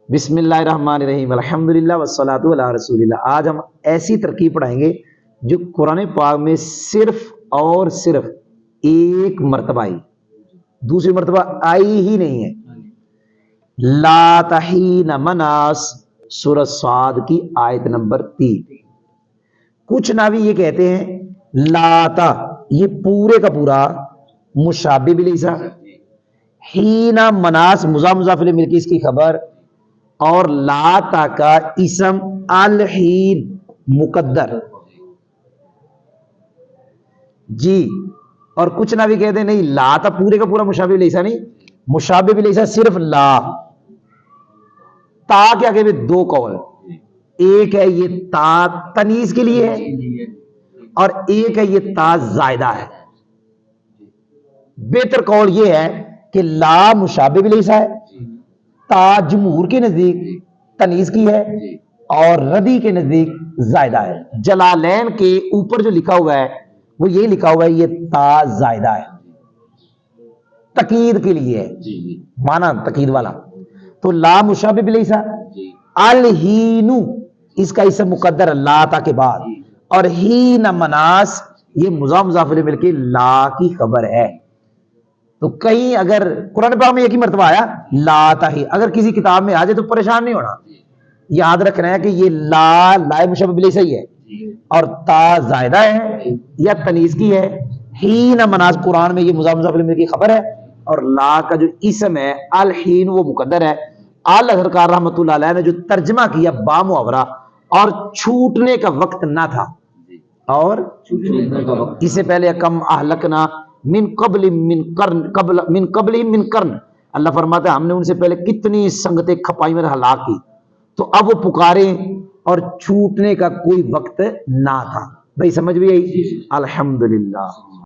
بسم اللہ الرحمن الرحیم الحمدللہ والصلاۃ علی رسول اللہ۔ آج ہم ایسی ترکیب پڑھائیں گے جو قرآن پاک میں صرف اور صرف ایک مرتبہ آئی، دوسری مرتبہ آئی ہی نہیں ہے۔ لا تحین مناس، سورہ صاد کی آیت نمبر 3۔ کچھ ناوی یہ کہتے ہیں لاتا یہ پورے کا پورا مشابہ بلیسا، ہینا مناس مضاف مضاف الیہ مل کے اس کی خبر، اور لاتا کا اسم الحین مقدر جی۔ اور کچھ ناوی کہتے ہیں نہیں، لاتا پورے کا پورا مشابہ بلیسا نہیں، مشابہ بلیسا صرف لا۔ تا کیا کہ دو قول، ایک ہے یہ تا تنیز کے لیے ہے اور ایک ہے یہ تا زائدہ ہے۔ بہتر قول یہ ہے کہ لا مشابہ بلیسا ہے، تا جمہور کے نزدیک تنیز کی ہے اور ردی کے نزدیک زائدہ ہے۔ جلالین کے اوپر جو لکھا ہوا ہے وہ یہ لکھا ہوا ہے یہ تا زائدہ ہے، تقید کے لیے ہے، مانا تقید والا۔ تو لا مشابہ بلیسا، الہینو اس کا اسم مقدر لا تا کے بعد، اور ہین مناس یہ مضاف مضاف الیہ مل کے لا کی خبر ہے۔ تو کہیں اگر قرآن پاک میں ایک ہی مرتبہ آیا لا تا ہی، اگر کسی کتاب میں آ جائے تو پریشان نہیں ہونا، یاد رکھنا ہے کہ یہ لا مشابہ بلیسا ہی ہے اور تا زائدہ ہے یا تنیز کی ہے۔ ہین مناس قرآن میں یہ مضاف مضاف الیہ کی خبر ہے، اور لا کا جو اسم ہے الحین وہ مقدر ہے۔ اعلیٰ سرکار رحمۃ اللہ علیہ نے جو ترجمہ کیا با محاورہ، اور چھوٹنے کا وقت نہ تھا، اور اس سے پہلے کم اہلکنا من قبل من قرن، اللہ فرماتا ہے ہم نے ان سے پہلے کتنی سنگتیں کھپائی میں ہلاک کی، تو اب وہ پکارے اور چھوٹنے کا کوئی وقت نہ تھا۔ بھائی سمجھ بھی آئی؟ الحمدللہ۔